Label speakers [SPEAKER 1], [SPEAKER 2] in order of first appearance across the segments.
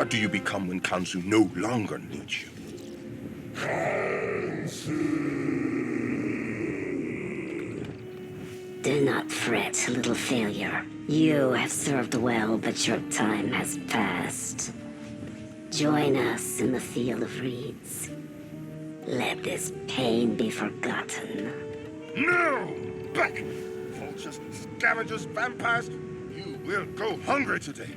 [SPEAKER 1] What do you become when Kansu no longer needs you?
[SPEAKER 2] Do not fret, little failure. You have served well, but your time has passed. Join us in the field of reeds. Let this pain be forgotten.
[SPEAKER 1] No! Back! Vultures, scavengers, vampires! You will go hungry today!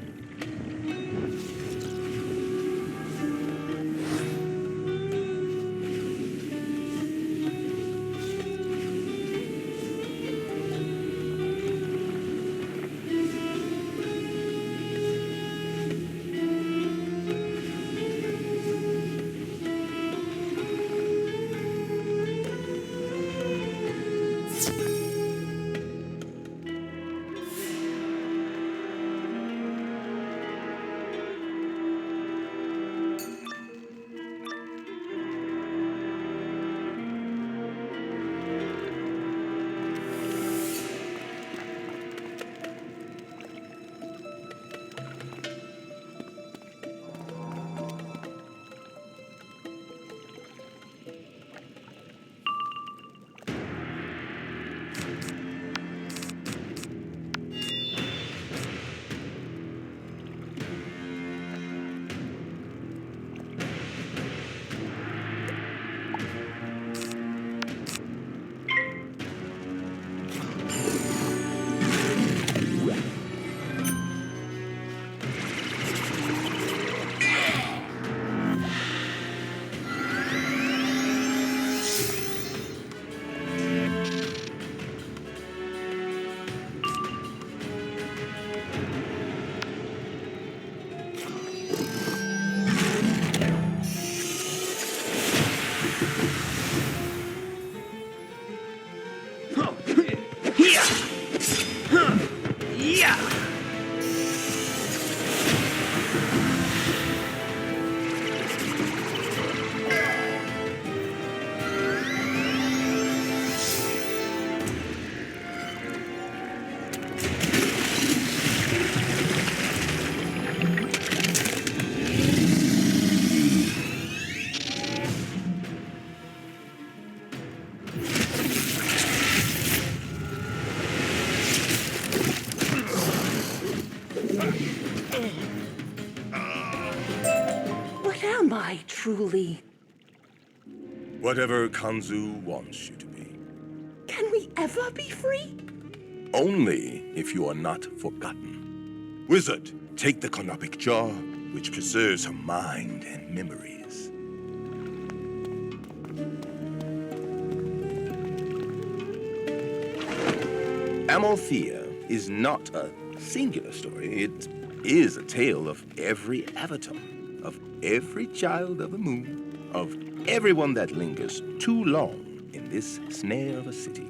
[SPEAKER 3] What am I, truly?
[SPEAKER 1] Whatever Kanzu wants you to be.
[SPEAKER 3] Can we ever be free?
[SPEAKER 1] Only if you are not forgotten. Wizard, take the Konopic jar, which preserves her mind and memories. Amalthea is not a singular story. It is a tale of every avatar, of every child of the moon, of everyone that lingers too long in this snare of a city.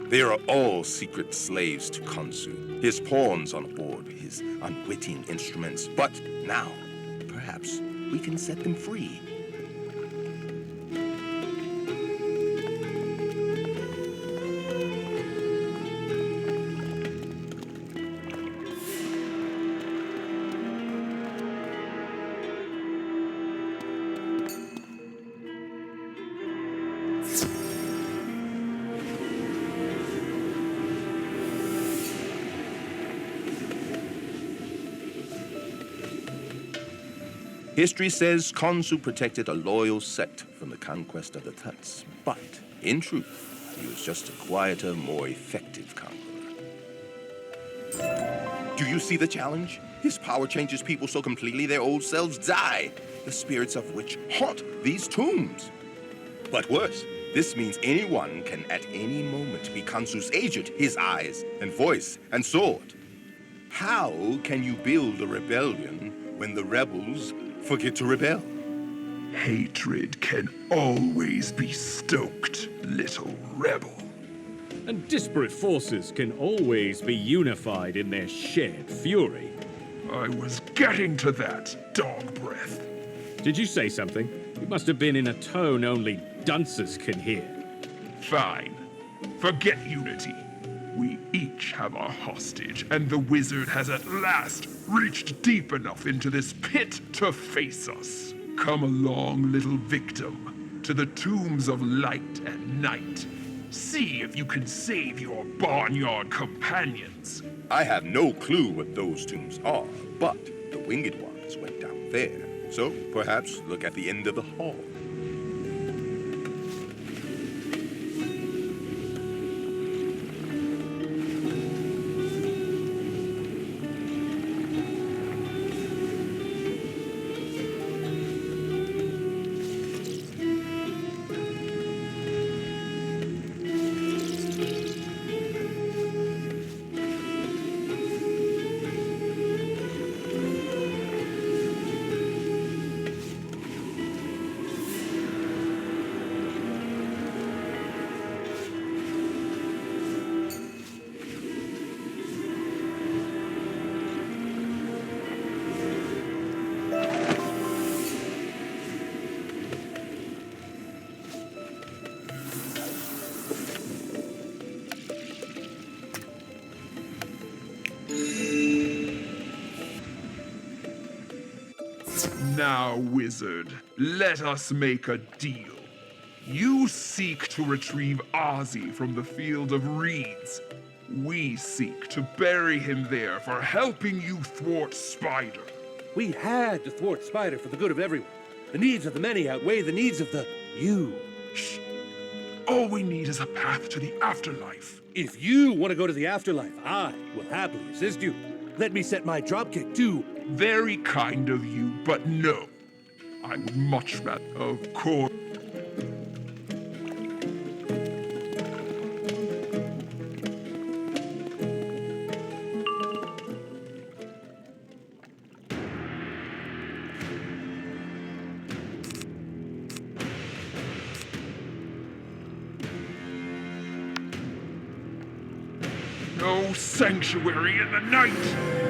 [SPEAKER 1] They are all secret slaves to Kansu, his pawns on board, his unwitting instruments. But now, perhaps, we can set them free. History says Kansu protected a loyal sect from the conquest of the Tuts, but in truth, he was just a quieter, more effective conqueror. Do you see the challenge? His power changes people so completely their old selves die, the spirits of which haunt these tombs. But worse, this means anyone can at any moment be Kansu's agent, his eyes and voice and sword. How can you build a rebellion when the rebels forget to rebel?
[SPEAKER 4] Hatred can always be stoked, little rebel.
[SPEAKER 5] And disparate forces can always be unified in their shared fury.
[SPEAKER 4] I was getting to that, dog breath.
[SPEAKER 5] Did you say something? It must have been in a tone only dunces can hear.
[SPEAKER 4] Fine. Forget unity. We each have our hostage, and the wizard has at last reached deep enough into this pit to face us. Come along, little victim, to the tombs of light and night. See if you can save your barnyard companions.
[SPEAKER 1] I have no clue what those tombs are, but the winged ones went down there. So perhaps look at the end of the hall.
[SPEAKER 4] Now, wizard, let us make a deal. You seek to retrieve Ozzy from the field of reeds. We seek to bury him there for helping you thwart Spider.
[SPEAKER 6] We had to thwart Spider for the good of everyone. The needs of the many outweigh the needs of the you.
[SPEAKER 4] Shh. All we need is a path to the afterlife.
[SPEAKER 6] If you want to go to the afterlife, I will happily assist you. Let me set my dropkick too.
[SPEAKER 4] Very kind of you, but no. I would much rather, of course. No sanctuary in the night!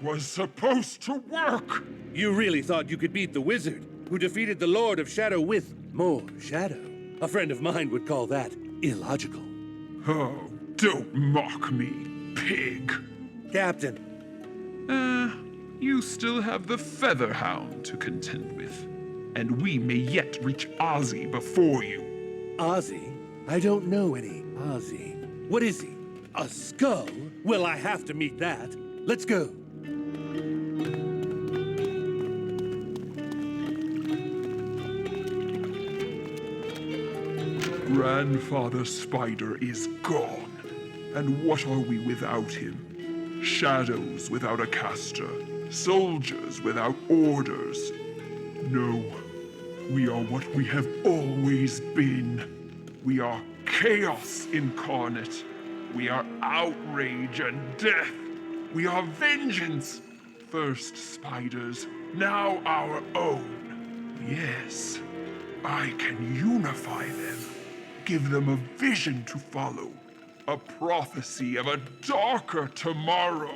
[SPEAKER 4] Was supposed to work!
[SPEAKER 6] You really thought you could beat the wizard, who defeated the Lord of Shadow with more shadow? A friend of mine would call that illogical.
[SPEAKER 4] Oh, don't mock me, pig!
[SPEAKER 6] Captain.
[SPEAKER 4] You still have the Featherhound to contend with. And we may yet reach Ozzy before you.
[SPEAKER 6] Ozzy? I don't know any Ozzy. What is he? A skull? Well, I have to meet that. Let's go.
[SPEAKER 4] Grandfather Spider is gone. And what are we without him? Shadows without a caster. Soldiers without orders. No, we are what we have always been. We are chaos incarnate. We are outrage and death. We are vengeance. First spiders, now our own. Yes, I can unify them. give them a vision to follow, a prophecy of a darker tomorrow.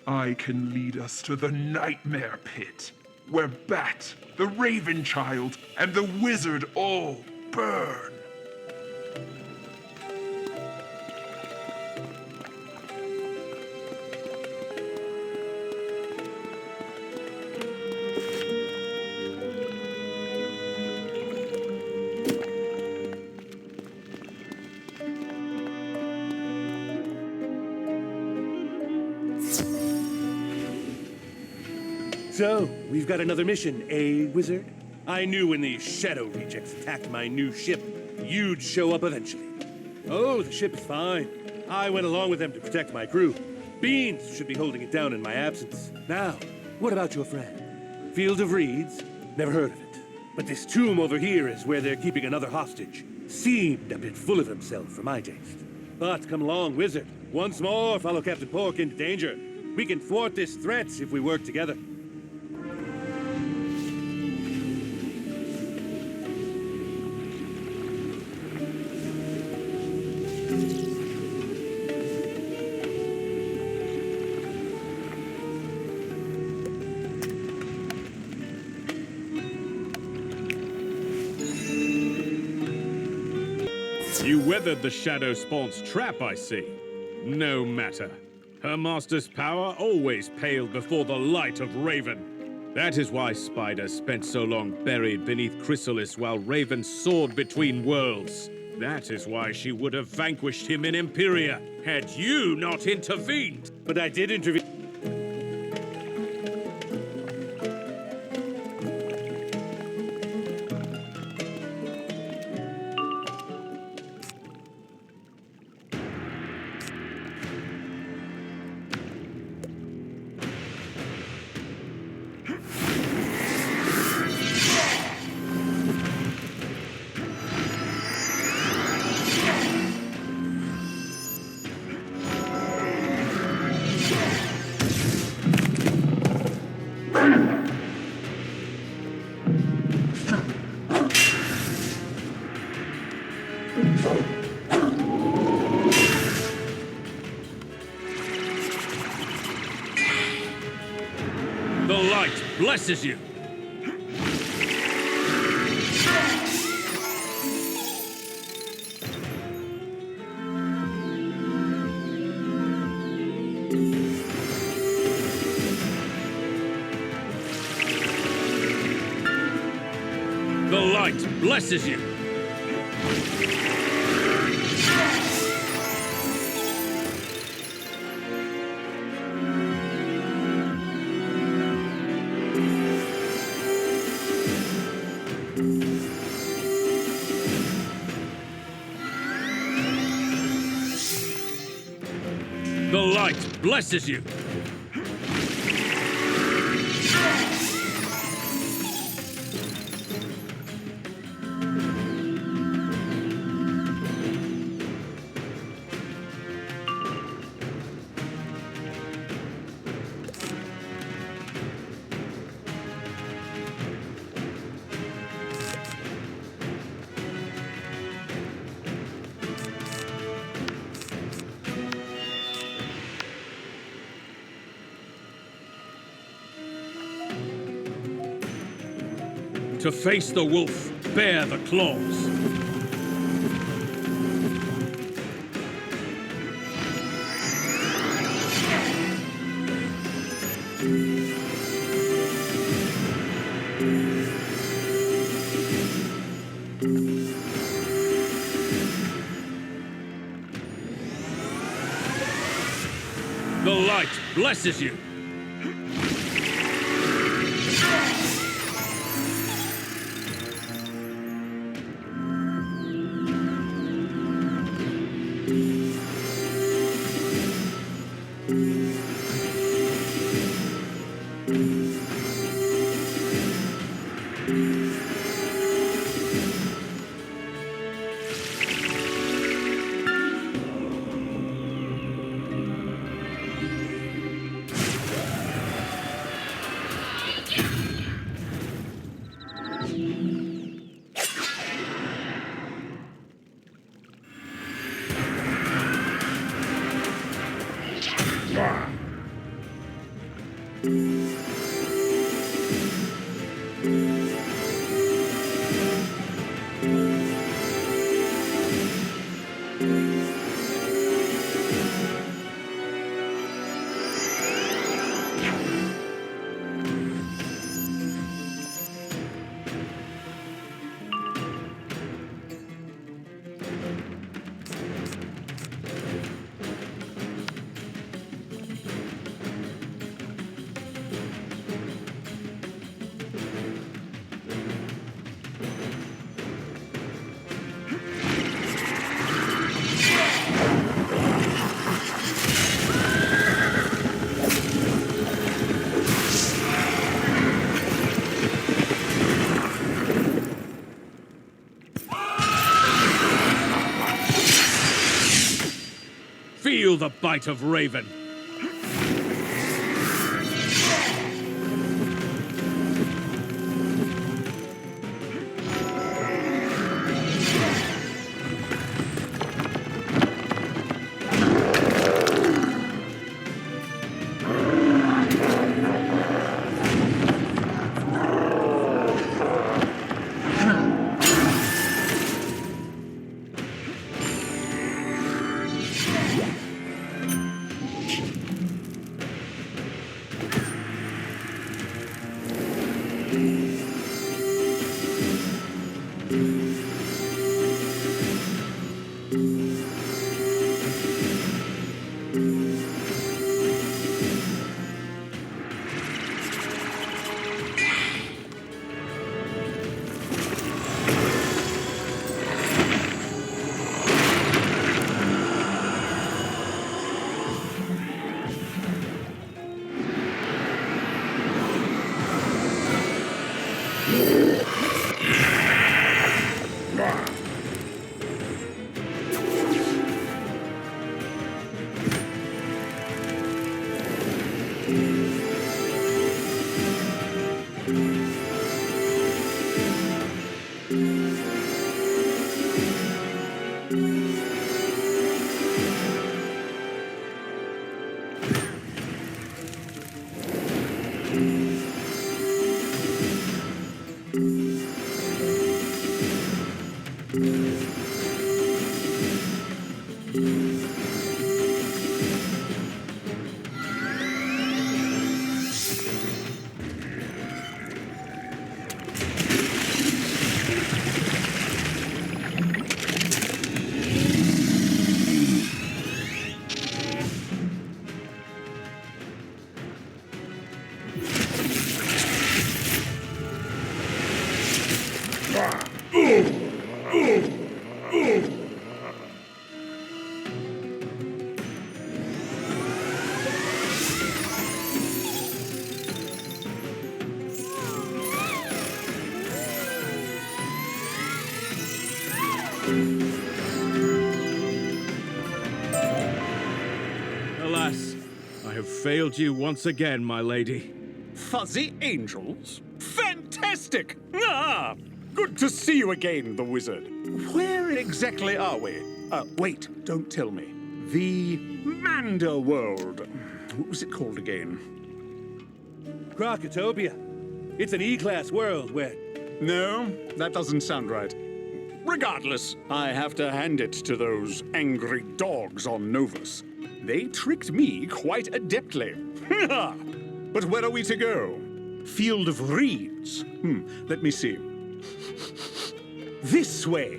[SPEAKER 4] I can lead us to the nightmare pit, where Bat, the Raven Child, and the Wizard all burn.
[SPEAKER 6] So, we've got another mission, eh, Wizard? I knew when these Shadow rejects attacked my new ship, you'd show up eventually. Oh, the ship is fine. I went along with them to protect my crew. Beans should be holding it down in my absence. Now, what about your friend? Field of Reeds? Never heard of it. But this tomb over here is where they're keeping another hostage. Seemed a bit full of himself for my taste. But come along, Wizard. Once more, follow Captain Pork into danger. We can thwart this threat if we work together.
[SPEAKER 5] You weathered the Shadow Spawn's trap, I see. No matter. Her master's power always paled before the light of Raven. That is why Spider spent so long buried beneath Chrysalis while Raven soared between worlds. That is why she would have vanquished him in Imperia, had you not intervened.
[SPEAKER 6] But I did intervene.
[SPEAKER 5] The light blesses you. The light blesses you. The light blesses you. To face the wolf, bear the claws. The light blesses you. Feel the bite of Raven. Alas, I have failed you once again, my lady.
[SPEAKER 7] Fuzzy angels? Fantastic! Ah! Good to see you again, the wizard. Where exactly are we? Wait, don't tell me. The Mander world. What was it called again?
[SPEAKER 6] Krakatopia. It's an E-class world where...
[SPEAKER 7] No, that doesn't sound right. Regardless, I have to hand it to those angry dogs on Novus. They tricked me quite adeptly. But where are we to go? Field of Reeds. Let me see. This way.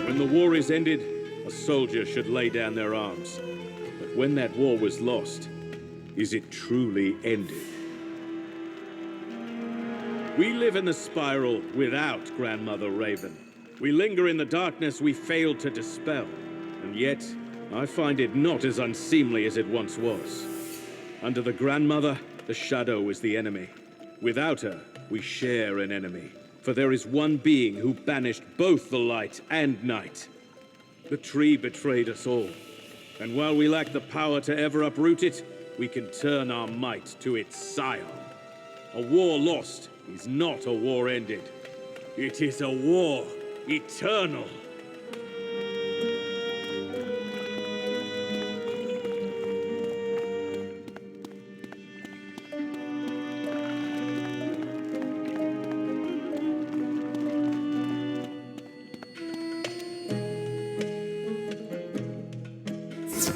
[SPEAKER 5] When the war is ended, a soldier should lay down their arms. But when that war was lost, is it truly ended? We live in the spiral without Grandmother Raven. We linger in the darkness we failed to dispel. And yet, I find it not as unseemly as it once was. Under the Grandmother, the Shadow is the enemy. Without her, we share an enemy. For there is one being who banished both the light and night. The tree betrayed us all. And while we lack the power to ever uproot it, we can turn our might to its scion. A war lost is not a war ended. It is a war eternal.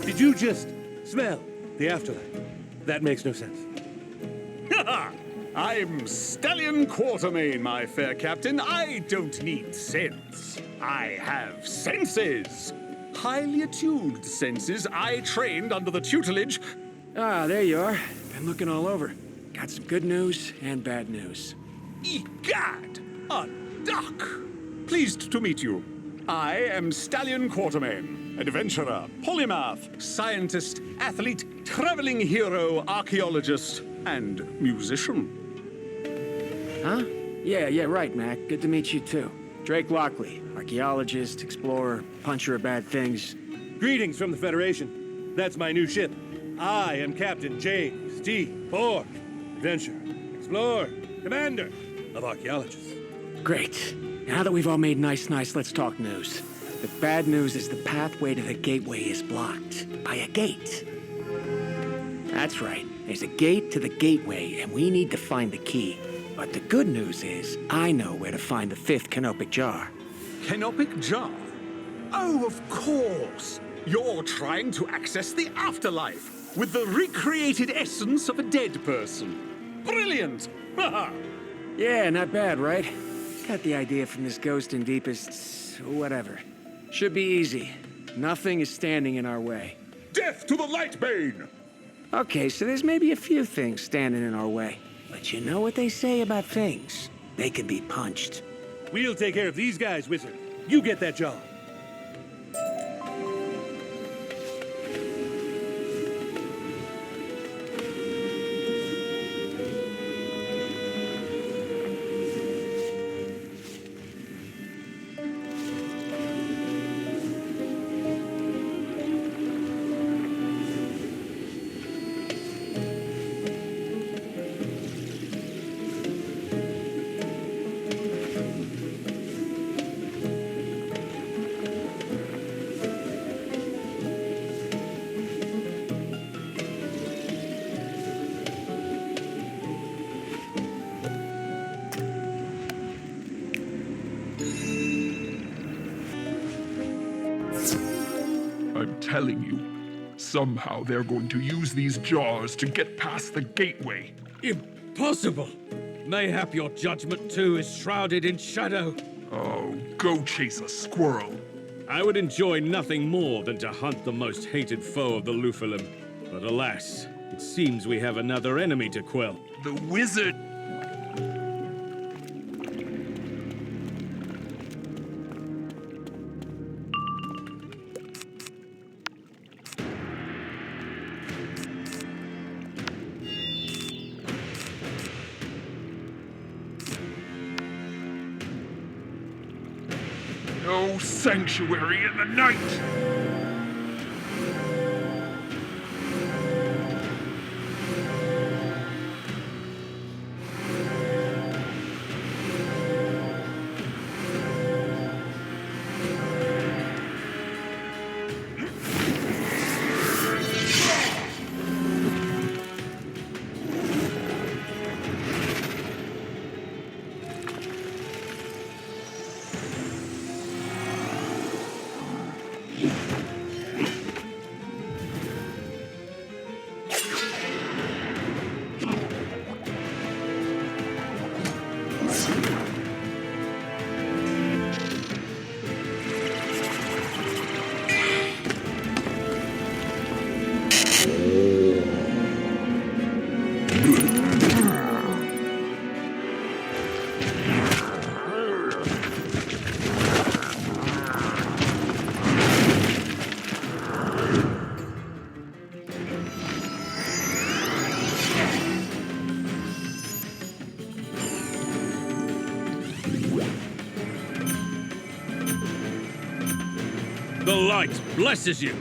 [SPEAKER 6] Did you just smell the afterlife? That makes no sense.
[SPEAKER 7] I'm Stallion Quartermain, my fair captain. I don't need sense. I have senses. Highly attuned senses I trained under the tutelage.
[SPEAKER 8] Ah, there you are. Been looking all over. Got some good news and bad news.
[SPEAKER 7] Egad! A duck! Pleased to meet you. I am Stallion Quartermain, adventurer, polymath, scientist, athlete, traveling hero, archaeologist, and musician.
[SPEAKER 8] Huh? Yeah, right, Mac. Good to meet you, too. Drake Lockley, archaeologist, explorer, puncher of bad things.
[SPEAKER 6] Greetings from the Federation. That's my new ship. I am Captain James T. Borg, adventurer, explorer, commander of archaeologists.
[SPEAKER 8] Great. Now that we've all made nice, let's talk news. The bad news is the pathway to the gateway is blocked by a gate. That's right. There's a gate to the gateway, and we need to find the key. But the good news is, I know where to find the 5th canopic jar.
[SPEAKER 7] Canopic jar? Oh, of course! You're trying to access the afterlife with the recreated essence of a dead person. Brilliant! Haha!
[SPEAKER 8] Yeah, not bad, right? Got the idea from this ghost in deepest... whatever. Should be easy. Nothing is standing in our way.
[SPEAKER 4] Death to the Lightbane!
[SPEAKER 8] Okay, so there's maybe a few things standing in our way. But you know what they say about things? They can be punched.
[SPEAKER 6] We'll take care of these guys, Wizard. You get that job.
[SPEAKER 4] I'm telling you, somehow they're going to use these jars to get past the gateway.
[SPEAKER 5] Impossible! Mayhap your judgment too is shrouded in shadow.
[SPEAKER 4] Oh, go chase a squirrel.
[SPEAKER 5] I would enjoy nothing more than to hunt the most hated foe of the Luphilim. But alas, it seems we have another enemy to quell.
[SPEAKER 4] The wizard... No sanctuary in the night!
[SPEAKER 5] The light blesses you!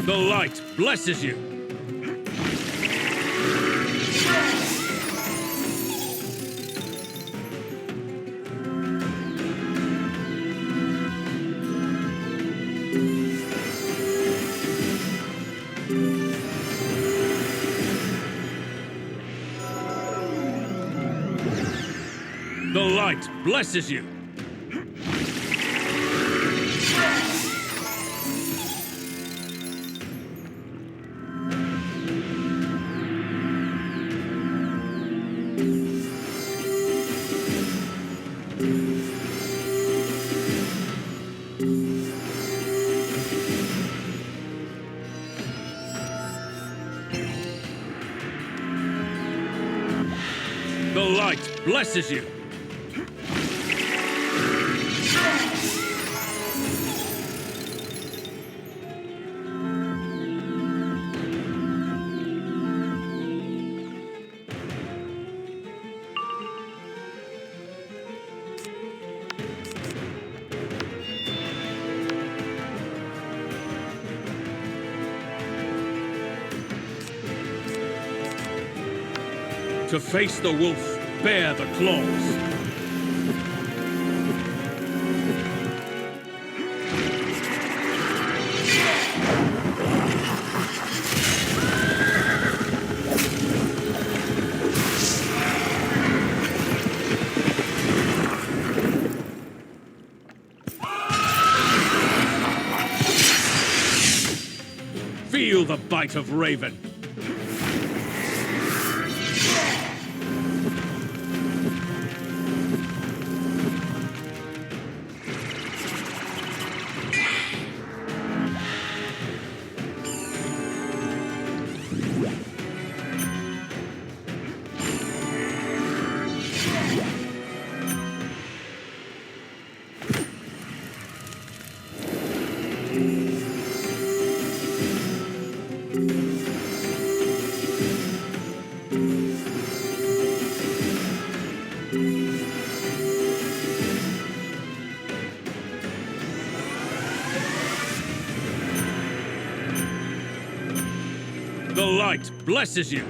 [SPEAKER 5] The light blesses you! The light blesses you! The light blesses you. To face the wolf, bear the claws. Feel the bite of Raven. The light blesses you.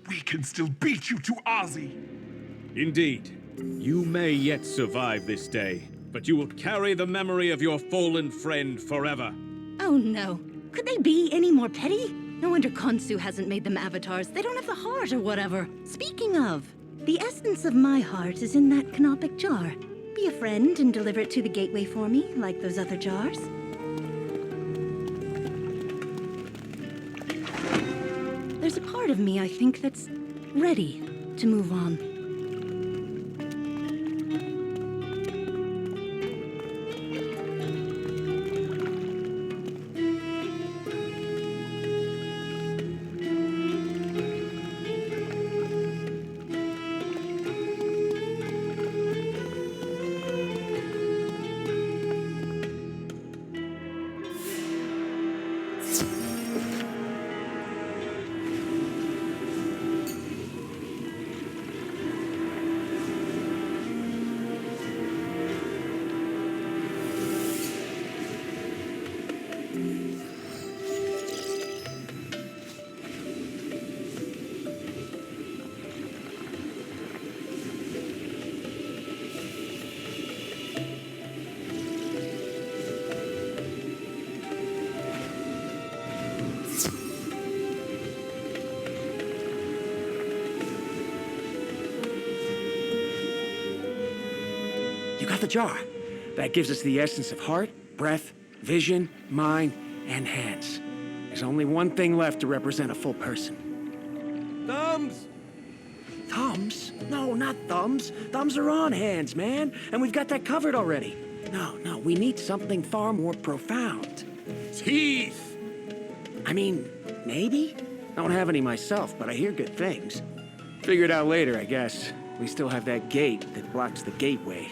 [SPEAKER 4] We can still beat you to Ozzy.
[SPEAKER 5] Indeed. You may yet survive this day, but you will carry the memory of your fallen friend forever.
[SPEAKER 9] Oh no. Could they be any more petty? No wonder Khonsu hasn't made them avatars. They don't have the heart or whatever. Speaking of, the essence of my heart is in that canopic jar. Be a friend and deliver it to the gateway for me, like those other jars. There's a part of me, I think, that's ready to move on.
[SPEAKER 8] You got the jar. That gives us the essence of heart, breath, vision, mind, and hands. There's only one thing left to represent a full person.
[SPEAKER 6] Thumbs!
[SPEAKER 8] Thumbs? No, not thumbs. Thumbs are on hands, man. And we've got that covered already. No, we need something far more profound.
[SPEAKER 6] Teeth!
[SPEAKER 8] I mean, maybe? I don't have any myself, but I hear good things. Figure it out later, I guess. We still have that gate that blocks the gateway.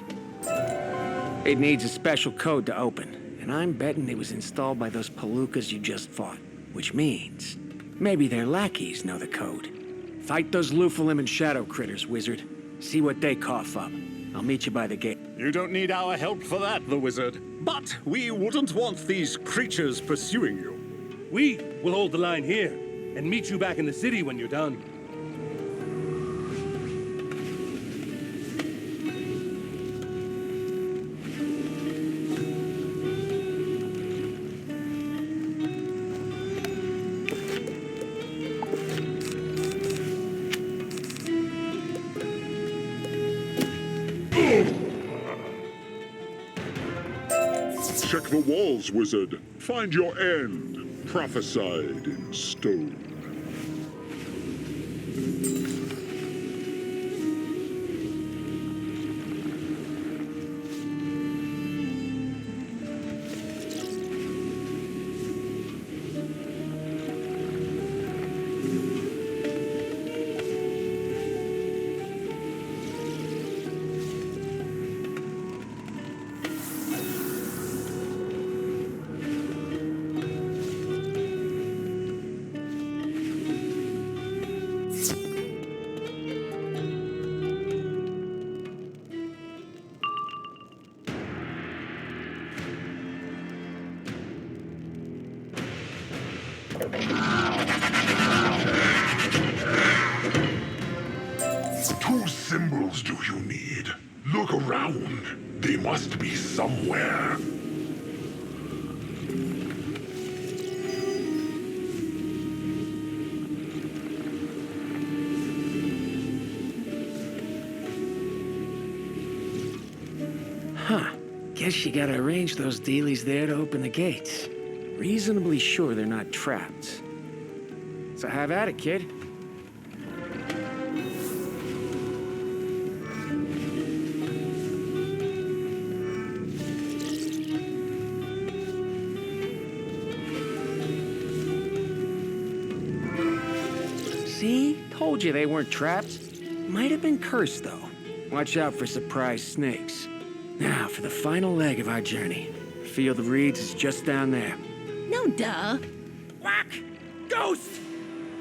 [SPEAKER 8] It needs a special code to open, and I'm betting it was installed by those palookas you just fought. Which means, maybe their lackeys know the code. Fight those Luphilim and Shadow Critters, Wizard. See what they cough up. I'll meet you by the gate.
[SPEAKER 7] You don't need our help for that, the Wizard. But we wouldn't want these creatures pursuing you.
[SPEAKER 6] We will hold the line here and meet you back in the city when you're done.
[SPEAKER 10] Check the walls, Wizard. Find your end, prophesied in stone.
[SPEAKER 11] Two symbols do you need? Look around. They must be somewhere.
[SPEAKER 8] Huh. Guess you gotta arrange those dealies there to open the gates. Reasonably sure they're not trapped. So have at it, kid. See? Told you they weren't trapped. Might have been cursed, though. Watch out for surprise snakes. Now, for the final leg of our journey. Field of Reeds is just down there.
[SPEAKER 9] No duh.
[SPEAKER 8] Whack! Ghost!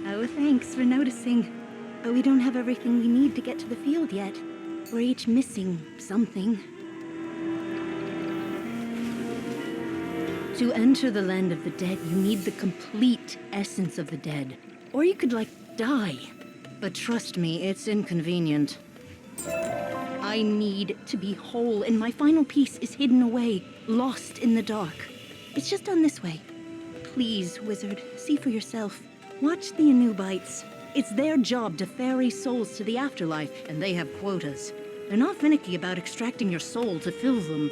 [SPEAKER 9] Oh, thanks for noticing. But we don't have everything we need to get to the field yet. We're each missing something. To enter the land of the dead, you need the complete essence of the dead. Or you could, die. But trust me, it's inconvenient. I need to be whole, and my final piece is hidden away, lost in the dark. It's just done this way. Please, Wizard, see for yourself. Watch the Anubites. It's their job to ferry souls to the afterlife, and they have quotas. They're not finicky about extracting your soul to fill them.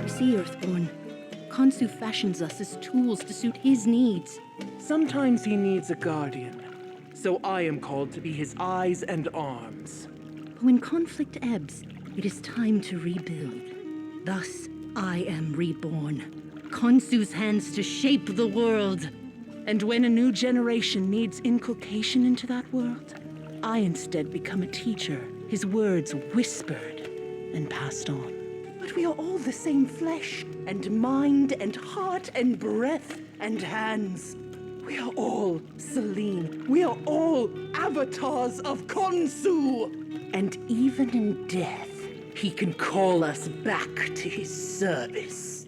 [SPEAKER 9] See, Earthborn. Khonsu fashions us as tools to suit his needs.
[SPEAKER 3] Sometimes he needs a guardian, so I am called to be his eyes and arms.
[SPEAKER 9] But when conflict ebbs, it is time to rebuild. Thus, I am reborn. Khonsu's hands to shape the world.
[SPEAKER 3] And when a new generation needs inculcation into that world, I instead become a teacher, his words whispered and passed on. But we are all the same flesh, and mind, and heart, and breath, and hands. We are all Selene. We are all avatars of Khonsu. And even in death, he can call us back to his service.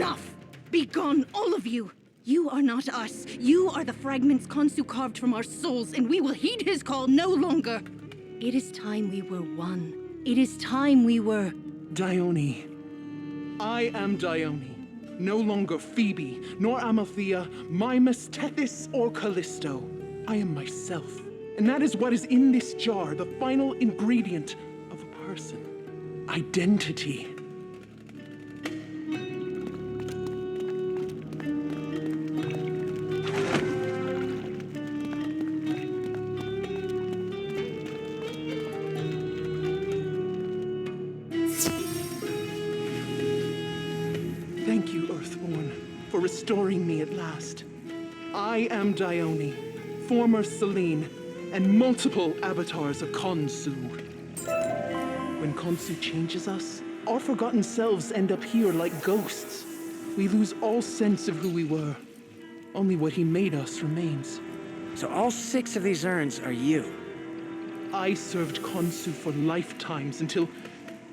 [SPEAKER 9] Enough! Be gone, all of you! You are not us. You are the fragments Khonsu carved from our souls, and we will heed his call no longer. It is time we were one. It is time we were...
[SPEAKER 12] Dione. I am Dione. No longer Phoebe, nor Amalthea, Mimas, Tethys, or Callisto. I am myself. And that is what is in this jar, the final ingredient of a person. Identity. Thank you, Earthborn, for restoring me at last. I am Dione, former Selene, and multiple avatars of Khonsu. When Khonsu changes us, our forgotten selves end up here like ghosts. We lose all sense of who we were. Only what he made us remains.
[SPEAKER 8] So all 6 of these urns are you?
[SPEAKER 12] I served Khonsu for lifetimes until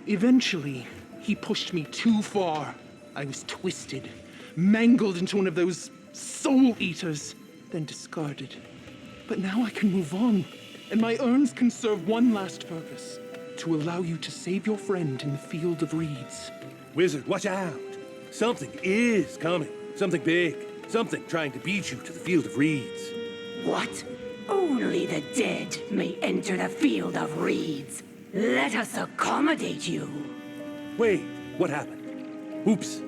[SPEAKER 12] eventually he pushed me too far. I was twisted, mangled into one of those soul eaters, then discarded. But now I can move on, and my urns can serve one last purpose: to allow you to save your friend in the field of reeds.
[SPEAKER 6] Wizard, watch out! Something is coming. Something big. Something trying to beat you to the field of reeds.
[SPEAKER 2] What? Only the dead may enter the field of reeds. Let us accommodate you.
[SPEAKER 6] Wait, what happened? Oops.